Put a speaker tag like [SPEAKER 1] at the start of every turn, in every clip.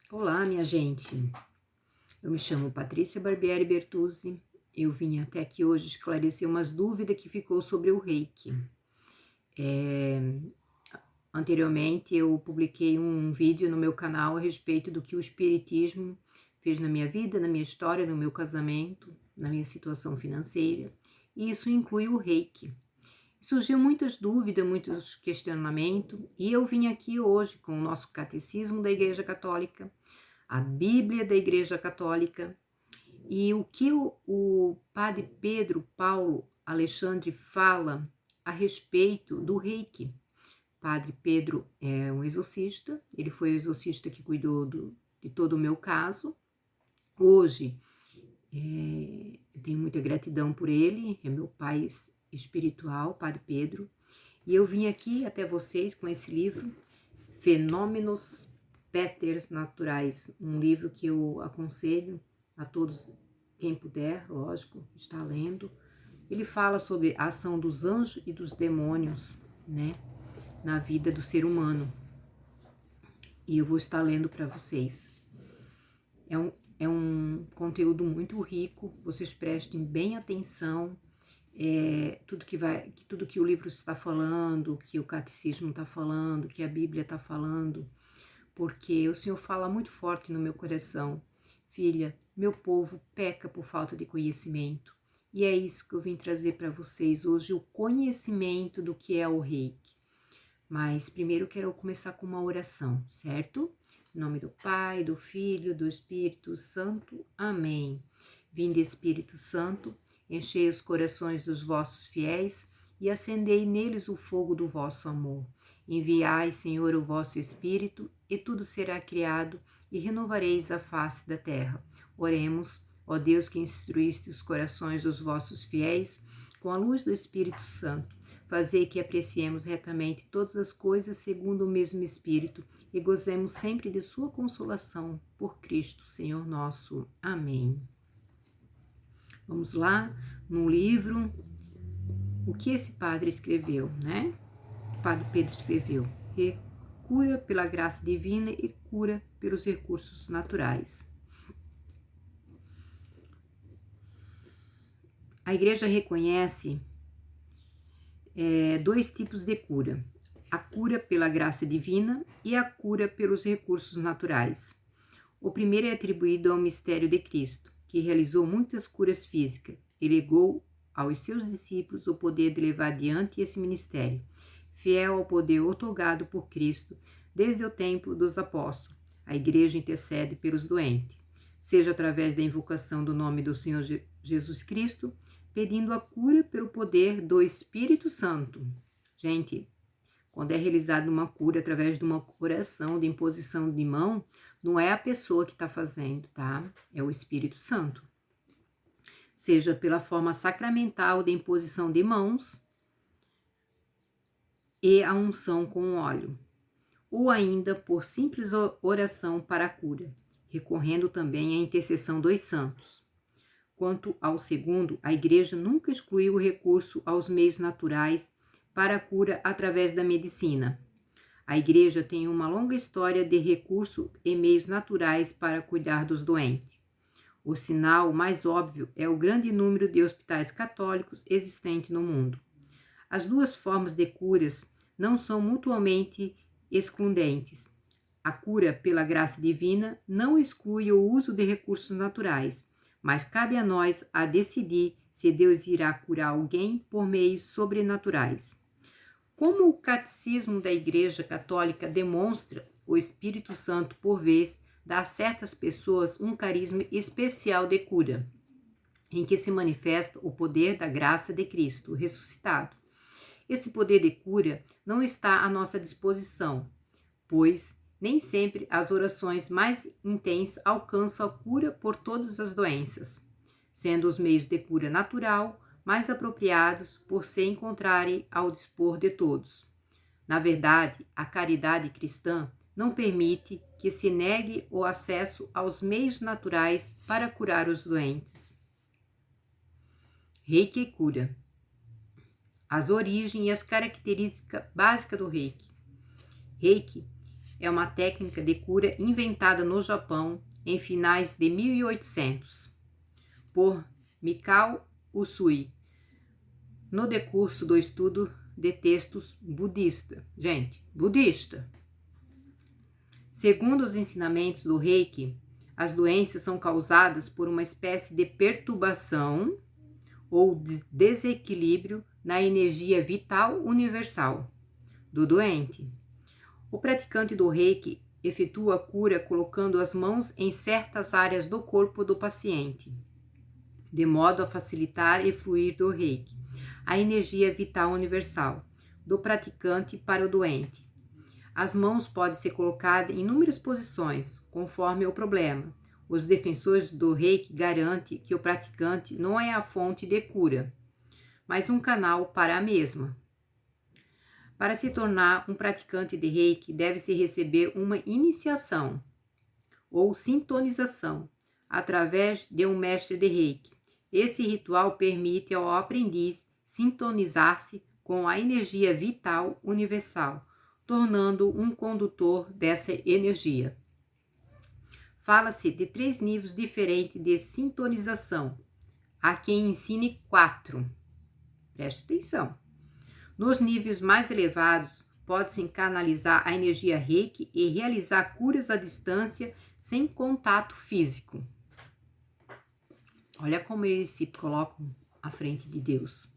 [SPEAKER 1] Olá, minha gente. Eu me chamo Patrícia Barbieri Bertuzzi. Eu vim até aqui hoje esclarecer umas dúvidas que ficou sobre o Reiki. É, Anteriormente, eu publiquei um vídeo no meu canal a respeito do que o Espiritismo fez na minha vida, na minha história, no meu casamento, na minha situação financeira. E isso inclui o Reiki. Surgiu muitas dúvidas, muitos questionamentos, e eu vim aqui hoje com o nosso Catecismo da Igreja Católica, a Bíblia da Igreja Católica e o que o padre Pedro Paulo Alexandre fala a respeito do Reiki. Padre Pedro é um exorcista, ele foi o exorcista que cuidou de todo o meu caso. Hoje, eu tenho muita gratidão por ele, é meu pai espiritual, Padre Pedro, e eu vim aqui até vocês com esse livro, Fenômenos Péters Naturais, um livro que eu aconselho a todos, quem puder, lógico, está lendo. Ele fala sobre a ação dos anjos e dos demônios, né, na vida do ser humano. E eu vou estar lendo para vocês. É um conteúdo muito rico, vocês prestem bem atenção. Tudo que o livro está falando, que o catecismo está falando, que a Bíblia está falando, porque o Senhor fala muito forte no meu coração. Filha, meu povo peca por falta de conhecimento. E é isso que eu vim trazer para vocês hoje, o conhecimento do que é o Reiki. Mas primeiro eu quero começar com uma oração, certo? Em nome do Pai, do Filho, do Espírito Santo. Amém. Vinde, Espírito Santo, enchei os corações dos vossos fiéis e acendei neles o fogo do vosso amor. Enviai, Senhor, o vosso Espírito, e tudo será criado, e renovareis a face da terra. Oremos, ó Deus que instruíste os corações dos vossos fiéis com a luz do Espírito Santo. Fazei que apreciemos retamente todas as coisas segundo o mesmo Espírito e gozemos sempre de sua consolação, por Cristo, Senhor nosso. Amém. Vamos lá, no livro, o que esse padre escreveu, né? O padre Pedro escreveu: cura pela graça divina e cura pelos recursos naturais. A igreja reconhece dois tipos de cura: a cura pela graça divina e a cura pelos recursos naturais. O primeiro é atribuído ao mistério de Cristo, que realizou muitas curas físicas e legou aos seus discípulos o poder de levar adiante esse ministério, fiel ao poder otorgado por Cristo desde o tempo dos apóstolos. A igreja intercede pelos doentes, seja através da invocação do nome do Senhor Jesus Cristo, pedindo a cura pelo poder do Espírito Santo. Gente, quando é realizada uma cura através de uma oração, de imposição de mão, não é a pessoa que está fazendo, tá? É o Espírito Santo. Seja pela forma sacramental de imposição de mãos e a unção com óleo, ou ainda por simples oração para a cura, recorrendo também à intercessão dos santos. Quanto ao segundo, a Igreja nunca excluiu o recurso aos meios naturais para a cura através da medicina. A Igreja tem uma longa história de recurso e meios naturais para cuidar dos doentes. O sinal mais óbvio é o grande número de hospitais católicos existentes no mundo. As duas formas de curas não são mutuamente excludentes. A cura pela graça divina não exclui o uso de recursos naturais, mas cabe a nós a decidir se Deus irá curar alguém por meios sobrenaturais. Como o catecismo da Igreja Católica demonstra, o Espírito Santo, por vez, dá a certas pessoas um carisma especial de cura, em que se manifesta o poder da graça de Cristo ressuscitado. Esse poder de cura não está à nossa disposição, pois nem sempre as orações mais intensas alcançam a cura por todas as doenças, sendo os meios de cura natural mais apropriados por se encontrarem ao dispor de todos. Na verdade, a caridade cristã não permite que se negue o acesso aos meios naturais para curar os doentes. Reiki e cura. As origens e as características básicas do Reiki. Reiki é uma técnica de cura inventada no Japão em finais de 1800 por Mikao Usui, no decurso do estudo de textos budista. Gente, budista. Segundo os ensinamentos do Reiki, as doenças são causadas por uma espécie de perturbação ou desequilíbrio na energia vital universal do doente. O praticante do Reiki efetua a cura colocando as mãos em certas áreas do corpo do paciente, de modo a facilitar e fluir do Reiki a energia vital universal do praticante para o doente. As mãos podem ser colocadas em inúmeras posições, conforme o problema. Os defensores do Reiki garantem que o praticante não é a fonte de cura, mas um canal para a mesma. Para se tornar um praticante de Reiki, deve-se receber uma iniciação ou sintonização através de um mestre de Reiki. Esse ritual permite ao aprendiz sintonizar-se com a energia vital universal, tornando um condutor dessa energia. Fala-se de 3 níveis diferentes de sintonização. Há quem ensine 4. Preste atenção. Nos níveis mais elevados, pode-se canalizar a energia Reiki e realizar curas à distância sem contato físico. Olha como eles se colocam à frente de Deus.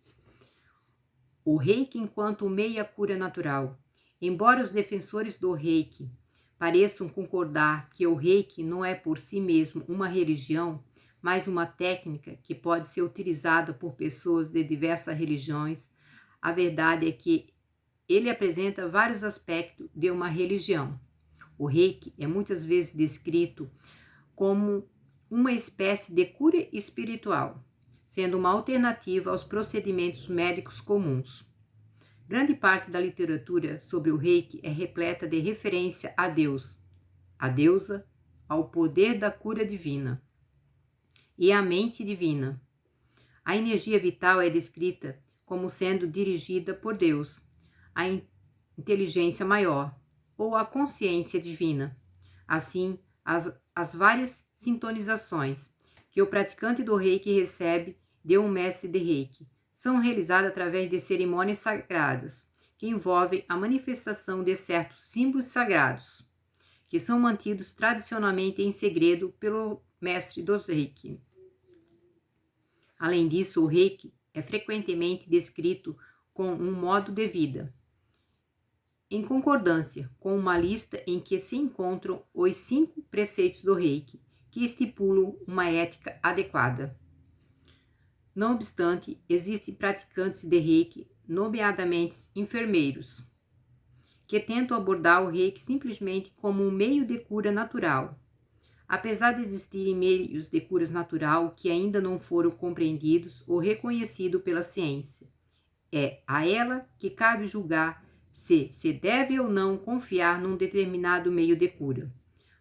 [SPEAKER 1] O Reiki enquanto meia cura natural. Embora os defensores do Reiki pareçam concordar que o Reiki não é por si mesmo uma religião, mas uma técnica que pode ser utilizada por pessoas de diversas religiões, a verdade é que ele apresenta vários aspectos de uma religião. O Reiki é muitas vezes descrito como uma espécie de cura espiritual, sendo uma alternativa aos procedimentos médicos comuns. Grande parte da literatura sobre o Reiki é repleta de referência a Deus, a deusa, ao poder da cura divina e à mente divina. A energia vital é descrita como sendo dirigida por Deus, a inteligência maior ou a consciência divina. Assim, as várias sintonizações que o praticante do Reiki recebe de um mestre de Reiki são realizadas através de cerimônias sagradas, que envolvem a manifestação de certos símbolos sagrados, que são mantidos tradicionalmente em segredo pelo mestre do Reiki. Além disso, o Reiki é frequentemente descrito com um modo de vida, em concordância com uma lista em que se encontram os 5 preceitos do Reiki, que estipulam uma ética adequada. Não obstante, existem praticantes de Reiki, nomeadamente enfermeiros, que tentam abordar o Reiki simplesmente como um meio de cura natural. Apesar de existirem meios de cura natural que ainda não foram compreendidos ou reconhecidos pela ciência, é a ela que cabe julgar se deve ou não confiar num determinado meio de cura.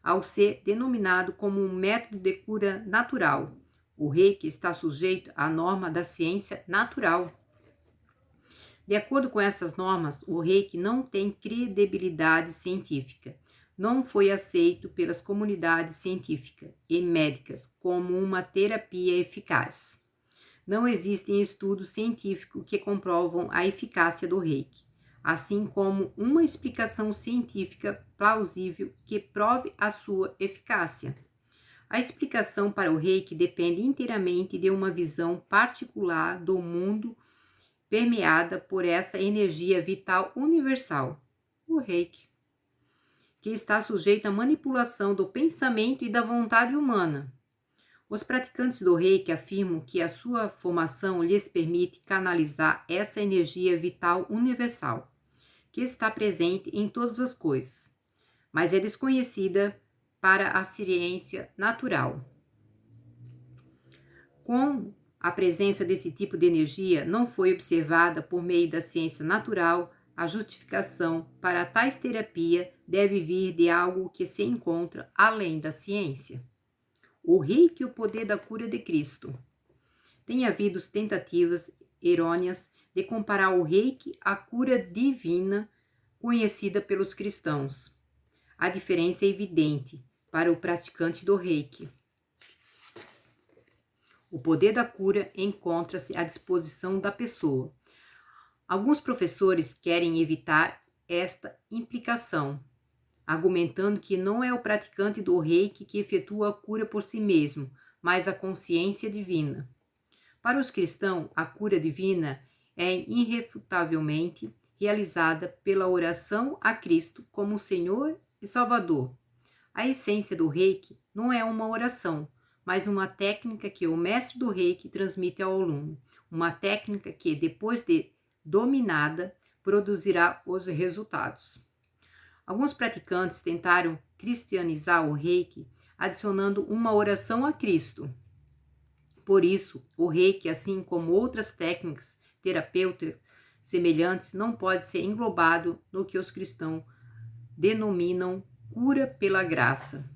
[SPEAKER 1] Ao ser denominado como um método de cura natural, o Reiki está sujeito à norma da ciência natural. De acordo com essas normas, o Reiki não tem credibilidade científica. Não foi aceito pelas comunidades científicas e médicas como uma terapia eficaz. Não existem estudos científicos que comprovam a eficácia do Reiki, assim como uma explicação científica plausível que prove a sua eficácia. A explicação para o Reiki depende inteiramente de uma visão particular do mundo permeada por essa energia vital universal, o Reiki, que está sujeita à manipulação do pensamento e da vontade humana. Os praticantes do Reiki afirmam que a sua formação lhes permite canalizar essa energia vital universal, que está presente em todas as coisas, mas é desconhecida para a ciência natural. Com a presença desse tipo de energia não foi observada por meio da ciência natural, a justificação para tais terapia deve vir de algo que se encontra além da ciência. O Reiki e o poder da cura de Cristo. Tem havido tentativas errôneas de comparar o Reiki à cura divina conhecida pelos cristãos. A diferença é evidente para o praticante do Reiki. O poder da cura encontra-se à disposição da pessoa. Alguns professores querem evitar esta implicação, argumentando que não é o praticante do Reiki que efetua a cura por si mesmo, mas a consciência divina. Para os cristãos, a cura divina é irrefutavelmente realizada pela oração a Cristo como Senhor e Salvador. A essência do Reiki não é uma oração, mas uma técnica que o mestre do Reiki transmite ao aluno. Uma técnica que, depois de dominada, produzirá os resultados. Alguns praticantes tentaram cristianizar o Reiki, adicionando uma oração a Cristo. Por isso, o Reiki, assim como outras técnicas terapêuticas semelhantes, não pode ser englobado no que os cristãos denominam cura pela graça.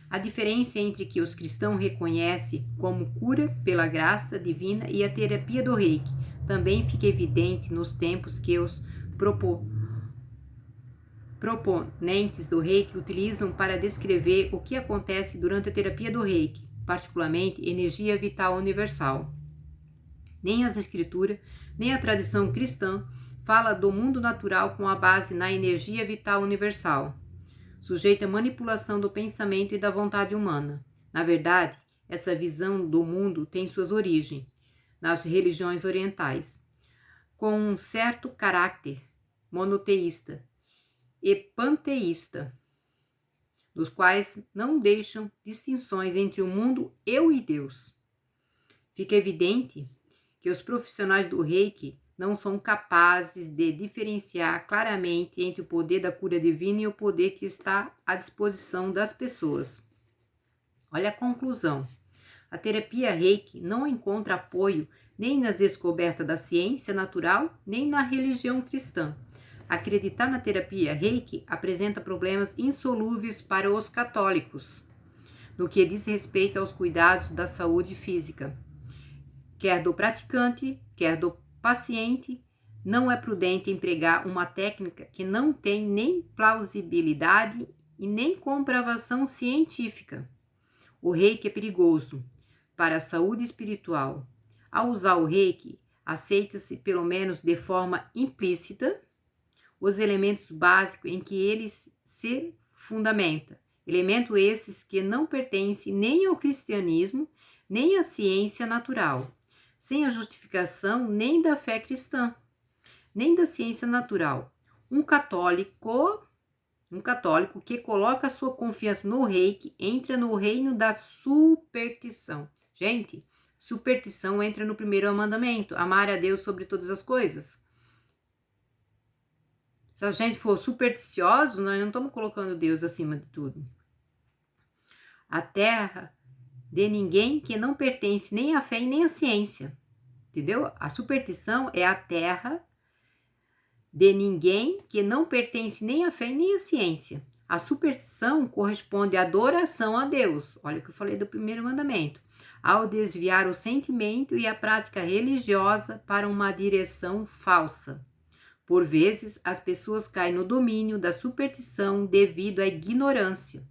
[SPEAKER 1] A diferença entre que os cristãos reconhecem como cura pela graça divina e a terapia do Reiki também fica evidente nos tempos que os proponentes do Reiki utilizam para descrever o que acontece durante a terapia do Reiki, particularmente energia vital universal. Nem as escrituras, nem a tradição cristã fala do mundo natural com a base na energia vital universal, sujeita à manipulação do pensamento e da vontade humana. Na verdade, essa visão do mundo tem suas origens nas religiões orientais, com um certo caráter monoteísta e panteísta, dos quais não deixam distinções entre o mundo eu e Deus. Fica evidente que os profissionais do Reiki não são capazes de diferenciar claramente entre o poder da cura divina e o poder que está à disposição das pessoas. Olha a conclusão. A terapia Reiki não encontra apoio nem nas descobertas da ciência natural, nem na religião cristã. Acreditar na terapia Reiki apresenta problemas insolúveis para os católicos, no que diz respeito aos cuidados da saúde física. Quer do praticante, quer do paciente, não é prudente empregar uma técnica que não tem nem plausibilidade e nem comprovação científica. O Reiki é perigoso para a saúde espiritual. Ao usar o Reiki, aceita-se, pelo menos de forma implícita, os elementos básicos em que ele se fundamenta. Elementos esses que não pertencem nem ao cristianismo, nem à ciência natural, sem a justificação nem da fé cristã, nem da ciência natural. Um católico que coloca sua confiança no Reiki entra no reino da superstição. Gente, superstição entra no primeiro mandamento, amar a Deus sobre todas as coisas. Se a gente for supersticioso, nós não estamos colocando Deus acima de tudo. A terra de ninguém que não pertence nem à fé e nem à ciência. Entendeu? A superstição é a terra de ninguém que não pertence nem à fé e nem à ciência. A superstição corresponde à adoração a Deus. Olha o que eu falei do primeiro mandamento. Ao desviar o sentimento e a prática religiosa para uma direção falsa. Por vezes, as pessoas caem no domínio da superstição devido à ignorância.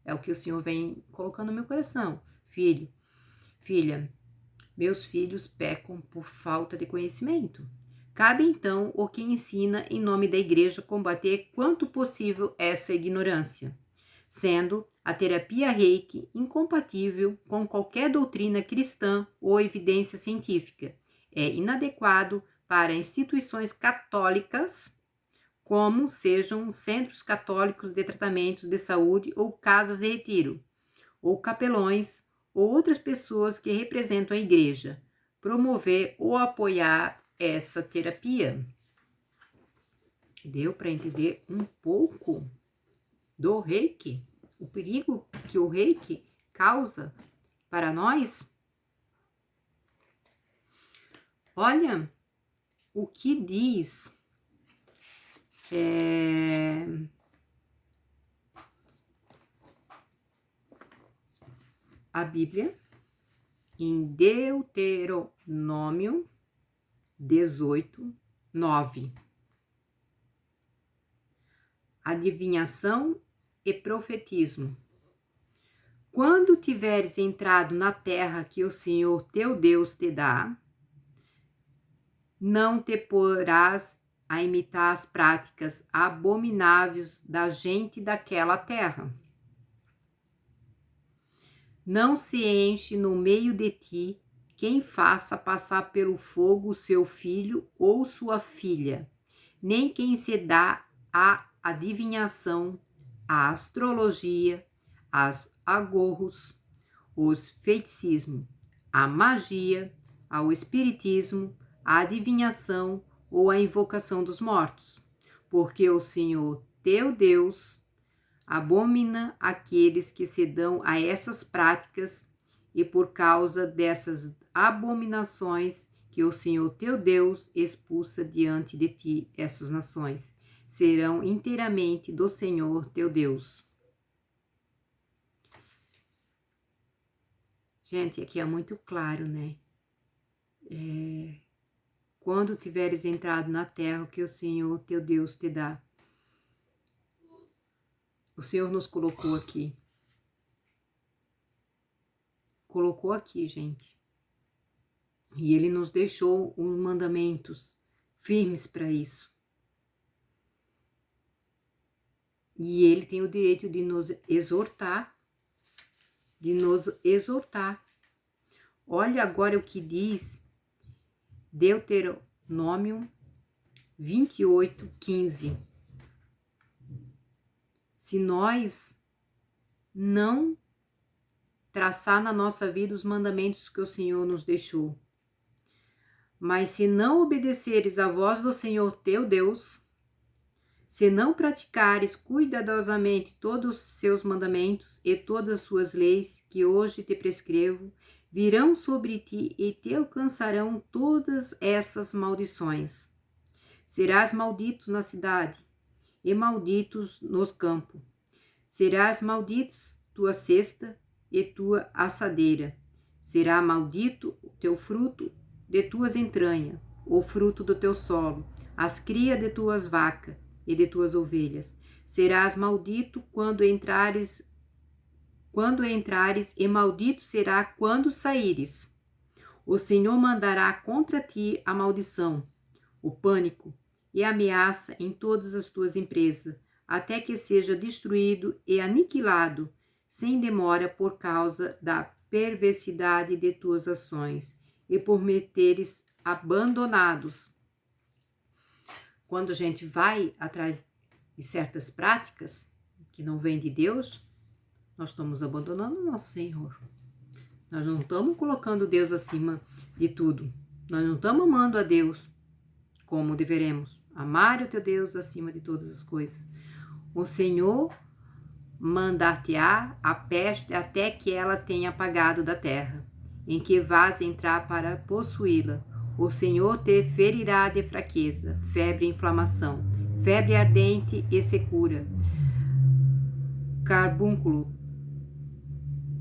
[SPEAKER 1] É o que o Senhor vem colocando no meu coração. Filho, filha, meus filhos pecam por falta de conhecimento. Cabe então o que ensina em nome da igreja combater quanto possível essa ignorância, sendo a terapia Reiki incompatível com qualquer doutrina cristã ou evidência científica. É inadequado para instituições católicas, como sejam centros católicos de tratamento de saúde ou casas de retiro, ou capelões, ou outras pessoas que representam a igreja, promover ou apoiar essa terapia. Deu para entender um pouco do Reiki? O perigo que o Reiki causa para nós? Olha o que diz a Bíblia em Deuteronômio 18:9. Adivinhação e profetismo. Quando tiveres entrado na terra que o Senhor teu Deus te dá, não te porás a imitar as práticas abomináveis da gente daquela terra. Não se enche no meio de ti quem faça passar pelo fogo o seu filho ou sua filha, nem quem se dá à adivinhação, à astrologia, aos agorros, os feiticismo, à magia, ao espiritismo, à adivinhação ou à invocação dos mortos, porque o Senhor teu Deus abomina aqueles que se dão a essas práticas, e por causa dessas abominações que o Senhor teu Deus expulsa diante de ti essas nações, serão inteiramente do Senhor teu Deus. Gente, aqui é muito claro, né? Quando tiveres entrado na terra que o Senhor teu Deus te dá. O Senhor nos colocou aqui. Colocou aqui, gente. E Ele nos deixou os mandamentos firmes para isso. E Ele tem o direito de nos exortar. Olha agora o que diz Deuteronômio 28:15. Se nós não traçar na nossa vida os mandamentos que o Senhor nos deixou, mas se não obedeceres à voz do Senhor teu Deus, se não praticares cuidadosamente todos os seus mandamentos e todas as suas leis que hoje te prescrevo, virão sobre ti e te alcançarão todas essas maldições. Serás maldito na cidade e malditos nos campos. Serás maldito tua cesta e tua assadeira. Será maldito o teu fruto de tuas entranhas, o fruto do teu solo, as crias de tuas vacas e de tuas ovelhas. Serás maldito quando entrares, e maldito será quando saíres. O Senhor mandará contra ti a maldição, o pânico e a ameaça em todas as tuas empresas, até que seja destruído e aniquilado, sem demora, por causa da perversidade de tuas ações e por me teres abandonados. Quando a gente vai atrás de certas práticas que não vêm de Deus, nós estamos abandonando o nosso Senhor. Nós não estamos colocando Deus acima de tudo. Nós não estamos amando a Deus como deveremos. Amar o teu Deus acima de todas as coisas. O Senhor mandar-te-á a peste até que ela tenha apagado da terra, em que vás entrar para possuí-la. O Senhor te ferirá de fraqueza, febre e inflamação, febre ardente e secura, carbúnculo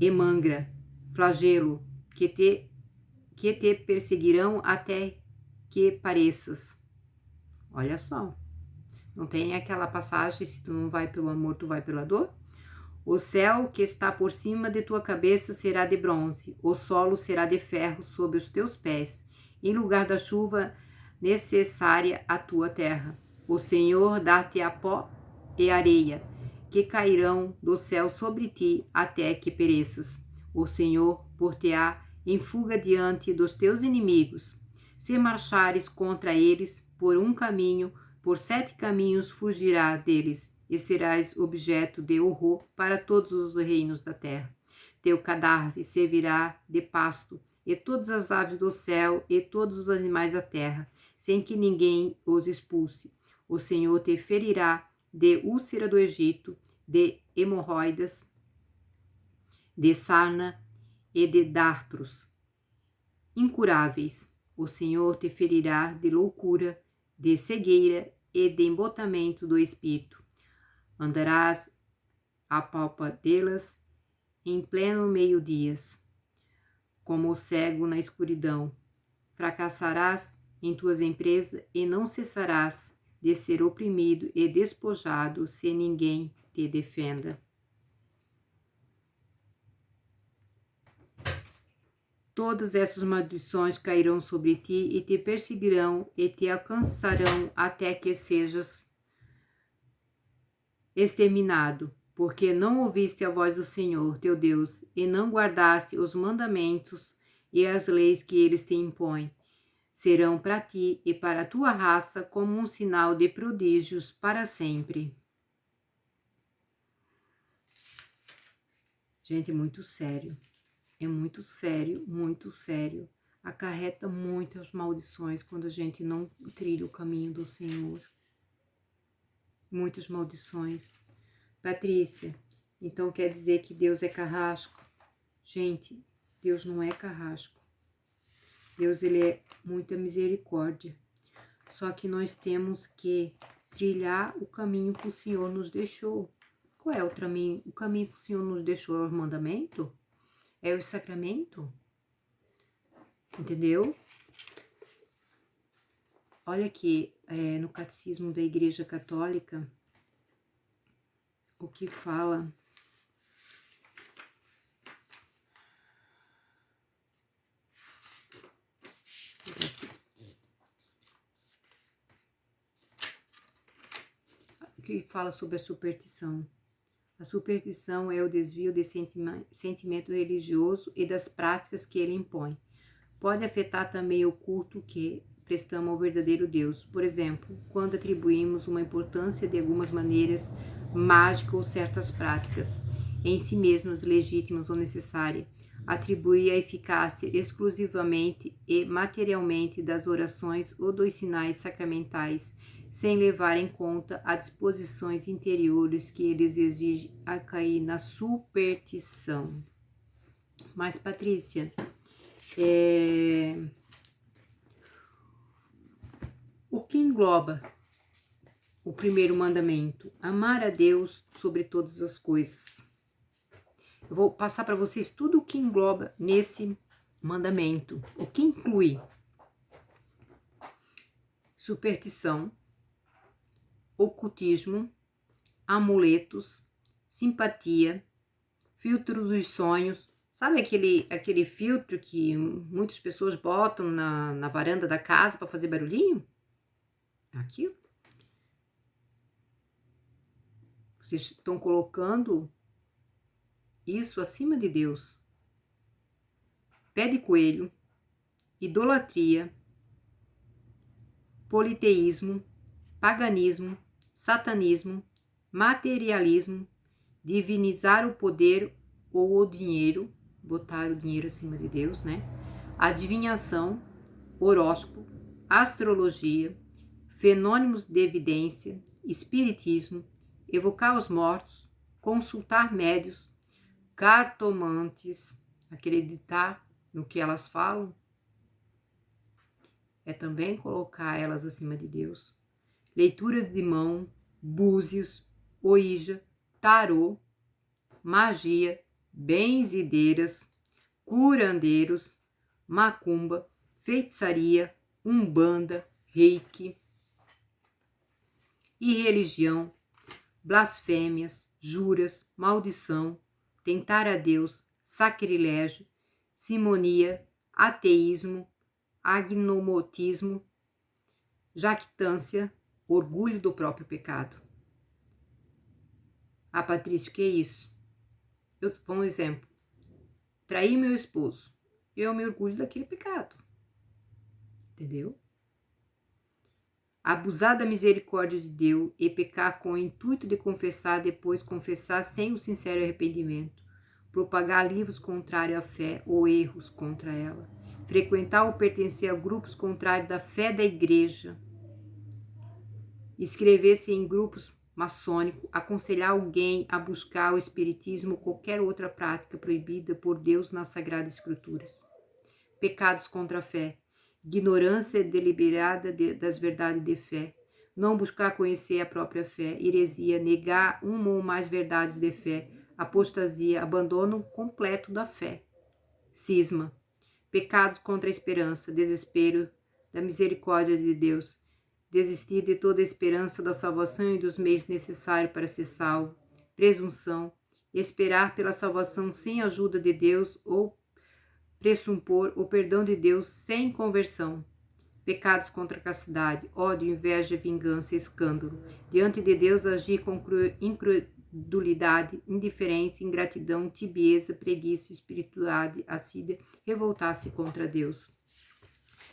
[SPEAKER 1] e mangra, flagelo, que te perseguirão até que pareças. Olha só, não tem aquela passagem, se tu não vai pelo amor, tu vai pela dor? O céu que está por cima de tua cabeça será de bronze, o solo será de ferro sob os teus pés, em lugar da chuva necessária à tua terra. O Senhor dá-te-á pó e areia, que cairão do céu sobre ti até que pereças. O Senhor pôr-te-á em fuga diante dos teus inimigos. Se marchares contra eles por um caminho, por 7 caminhos fugirá deles, e serás objeto de horror para todos os reinos da terra. Teu cadáver servirá de pasto, e todas as aves do céu e todos os animais da terra, sem que ninguém os expulse. O Senhor te ferirá de úlcera do Egito, de hemorroidas, de sarna e de dartros incuráveis. O Senhor te ferirá de loucura, de cegueira e de embotamento do espírito. Andarás a palpadelas em pleno meio-dias, como o cego na escuridão. Fracassarás em tuas empresas e não cessarás de ser oprimido e despojado se ninguém te defenda. Todas essas maldições cairão sobre ti e te perseguirão e te alcançarão até que sejas exterminado, porque não ouviste a voz do Senhor, teu Deus, e não guardaste os mandamentos e as leis que eles te impõem. Serão para ti e para a tua raça como um sinal de prodígios para sempre. Gente, é muito sério. É muito sério, muito sério. Acarreta muitas maldições quando a gente não trilha o caminho do Senhor. Muitas maldições. Patrícia, então quer dizer que Deus é carrasco? Gente, Deus não é carrasco. Deus, ele é muita misericórdia. Só que nós temos que trilhar o caminho que o Senhor nos deixou. Qual é o caminho? O caminho que o Senhor nos deixou é o mandamento? É o sacramento? Entendeu? Olha aqui, no Catecismo da Igreja Católica, o que fala... que fala sobre a superstição. A superstição é o desvio de sentimento religioso e das práticas que ele impõe. Pode afetar também o culto que prestamos ao verdadeiro Deus. Por exemplo, quando atribuímos uma importância de algumas maneiras mágicas ou certas práticas, em si mesmas legítimas ou necessárias, atribui a eficácia exclusivamente e materialmente das orações ou dos sinais sacramentais, sem levar em conta as disposições interiores que eles exigem a cair na superstição. Mas, Patrícia, o que engloba o primeiro mandamento? Amar a Deus sobre todas as coisas. Eu vou passar para vocês tudo o que engloba nesse mandamento. O que inclui? Superstição, ocultismo, amuletos, simpatia, filtro dos sonhos. Sabe aquele filtro que muitas pessoas botam na varanda da casa para fazer barulhinho? Aquilo. Vocês estão colocando isso acima de Deus. Pé de coelho, idolatria, politeísmo, paganismo, satanismo, materialismo, divinizar o poder ou o dinheiro, botar o dinheiro acima de Deus, né? Adivinhação, horóscopo, astrologia, fenômenos de evidência, espiritismo, evocar os mortos, consultar médios, cartomantes, acreditar no que elas falam, é também colocar elas acima de Deus. Leituras de mão, búzios, ouija, tarô, magia, benzideiras, curandeiros, macumba, feitiçaria, umbanda, reiki, irreligião, blasfêmias, juras, maldição, tentar a Deus, sacrilégio, simonia, ateísmo, agnomotismo, jactância, orgulho do próprio pecado. Ah, Patrícia, o que é isso? Eu vou dar um exemplo. Trair meu esposo. Eu me orgulho daquele pecado. Entendeu? Abusar da misericórdia de Deus e pecar com o intuito de confessar, depois confessar sem o sincero arrependimento. Propagar livros contrários à fé ou erros contra ela. Frequentar ou pertencer a grupos contrários da fé da igreja. Inscrever-se em grupos maçônicos. Aconselhar alguém a buscar o espiritismo ou qualquer outra prática proibida por Deus nas Sagradas Escrituras. Pecados contra a fé. Ignorância deliberada das verdades de fé, não buscar conhecer a própria fé, heresia, negar uma ou mais verdades de fé, apostasia, abandono completo da fé, cisma, pecados contra a esperança, desespero da misericórdia de Deus, desistir de toda a esperança da salvação e dos meios necessários para ser salvo, presunção, esperar pela salvação sem a ajuda de Deus ou pressupor o perdão de Deus sem conversão, pecados contra a castidade, ódio, inveja, vingança, escândalo. Diante de Deus agir com incredulidade, indiferença, ingratidão, tibieza, preguiça, espiritualidade, assídia, revoltar-se contra Deus.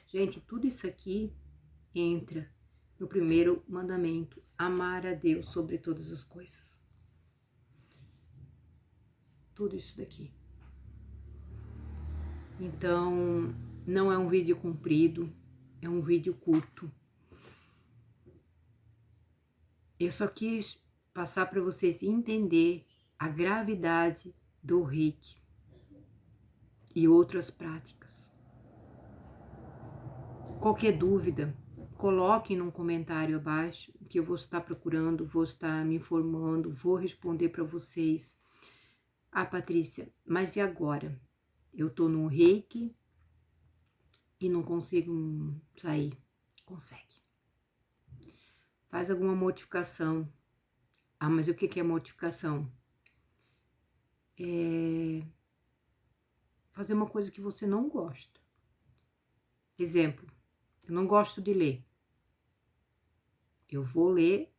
[SPEAKER 1] Gente, tudo isso aqui entra no primeiro mandamento, amar a Deus sobre todas as coisas. Tudo isso daqui. Então, não é um vídeo comprido, é um vídeo curto. Eu só quis passar para vocês entender a gravidade do Reiki e outras práticas. Qualquer dúvida, coloquem num comentário abaixo que eu vou estar procurando, vou estar me informando, vou responder para vocês. Ah, Patrícia, mas e agora? Eu tô no Reiki e não consigo sair. Consegue. Faz alguma mortificação. Ah, mas o que é mortificação? É fazer uma coisa que você não gosta. Exemplo, eu não gosto de ler. Eu vou ler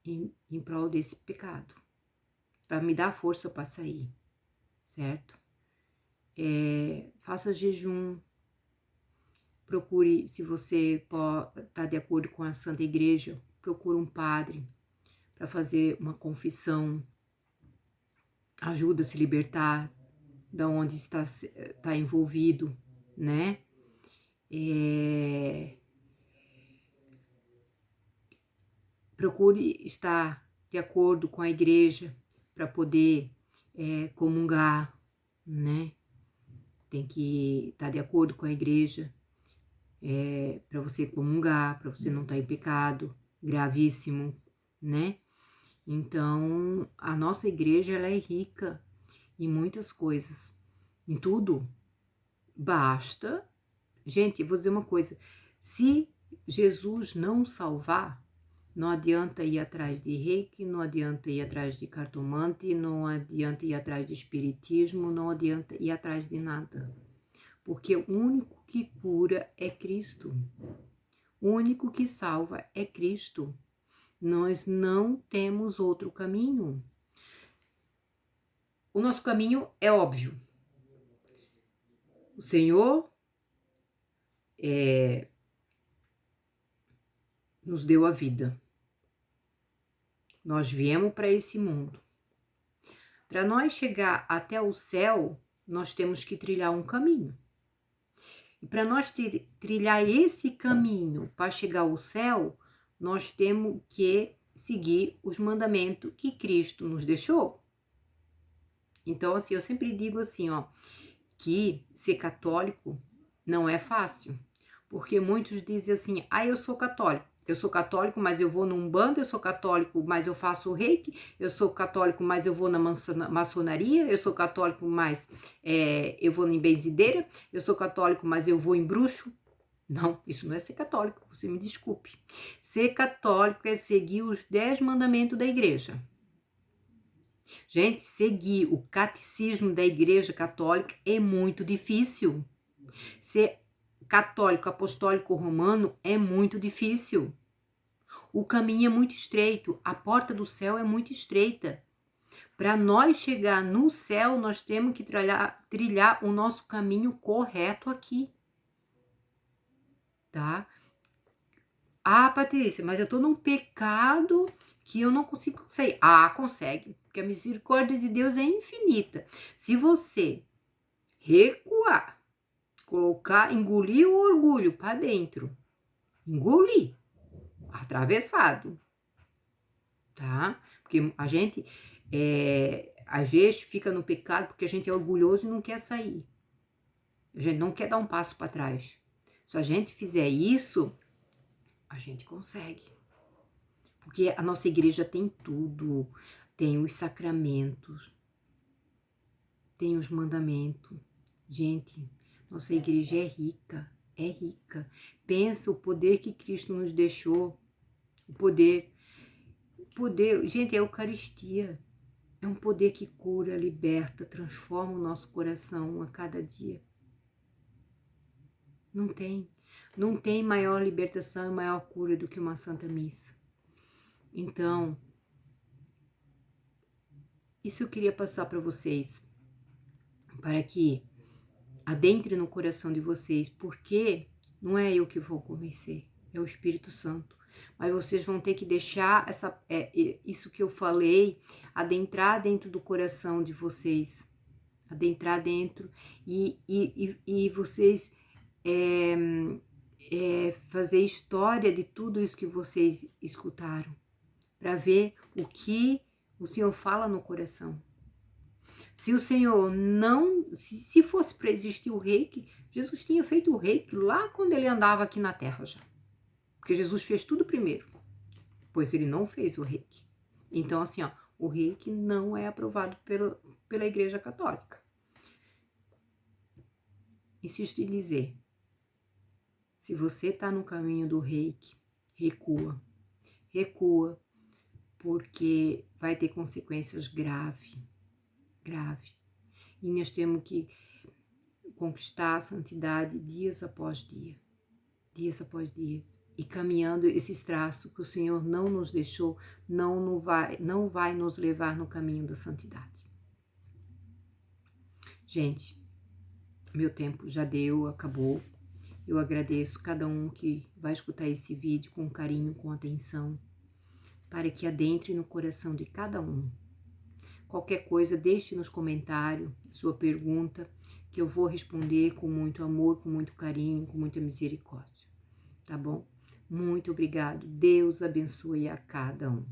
[SPEAKER 1] em prol desse pecado, para me dar força para sair, certo? Faça jejum, procure, se você está de acordo com a Santa Igreja, procure um padre para fazer uma confissão, ajuda a se libertar da onde está envolvido, né? Procure estar de acordo com a igreja para poder comungar, né? Tem que estar de acordo com a igreja para você comungar, para você não estar em pecado gravíssimo, né? Então, a nossa igreja, ela é rica em muitas coisas, em tudo. Basta, gente, eu vou dizer uma coisa, se Jesus não salvar, não adianta ir atrás de reiki, não adianta ir atrás de cartomante, não adianta ir atrás de espiritismo, não adianta ir atrás de nada. Porque o único que cura é Cristo. O único que salva é Cristo. Nós não temos outro caminho. O nosso caminho é óbvio. O Senhor nos deu a vida. Nós viemos para esse mundo. Para nós chegar até o céu, nós temos que trilhar um caminho. E para nós trilhar esse caminho para chegar ao céu, nós temos que seguir os mandamentos que Cristo nos deixou. Então, assim, eu sempre digo assim, ó, que ser católico não é fácil. Porque muitos dizem assim, eu sou católico. Eu sou católico, mas eu vou num bando, eu sou católico, mas eu faço reiki, eu sou católico, mas eu vou na maçonaria, eu sou católico, mas eu vou em benzideira, eu sou católico, mas eu vou em bruxo. Não, isso não é ser católico, você me desculpe. Ser católico é seguir os 10 mandamentos da igreja. Gente, seguir o catecismo da igreja católica é muito difícil. Ser católico, apostólico, romano é muito difícil. O caminho é muito estreito, a porta do céu é muito estreita. Para nós chegar no céu, nós temos que trilhar o nosso caminho correto aqui. Tá? Ah, Patrícia, mas eu estou num pecado que eu não consigo sair. Ah, consegue, porque a misericórdia de Deus é infinita. Se você recuar, engolir o orgulho para dentro, engolir, atravessado, tá? Porque a gente, às vezes, fica no pecado porque a gente é orgulhoso e não quer sair. A gente não quer dar um passo para trás. Se a gente fizer isso, a gente consegue. Porque a nossa igreja tem tudo, tem os sacramentos, tem os mandamentos. Gente, nossa igreja é rica. é rica. Pensa o poder que Cristo nos deixou, o poder, gente, é a Eucaristia. É um poder que cura, liberta, transforma o nosso coração a cada dia. Não tem maior libertação e maior cura do que uma Santa Missa. Então, isso eu queria passar para vocês, para que adentre no coração de vocês, porque não é eu que vou convencer, é o Espírito Santo. Mas vocês vão ter que deixar isso que eu falei adentrar dentro do coração de vocês, adentrar dentro e vocês fazer história de tudo isso que vocês escutaram, para ver o que o Senhor fala no coração. Se o Senhor não, se fosse para existir o reiki, Jesus tinha feito o reiki lá quando ele andava aqui na terra já. Porque Jesus fez tudo primeiro, pois ele não fez o reiki. Então assim, ó, o reiki não é aprovado pela Igreja Católica. Insisto em dizer, se você está no caminho do reiki, recua, porque vai ter consequências graves. E nós temos que conquistar a santidade dias após dia, e caminhando esses traços que o Senhor não nos deixou, não vai nos levar no caminho da santidade. Gente, meu tempo já deu, acabou. Eu agradeço cada um que vai escutar esse vídeo com carinho, com atenção, para que adentre no coração de cada um. Qualquer coisa, deixe nos comentários sua pergunta, que eu vou responder com muito amor, com muito carinho, com muita misericórdia. Tá bom? Muito obrigado. Deus abençoe a cada um.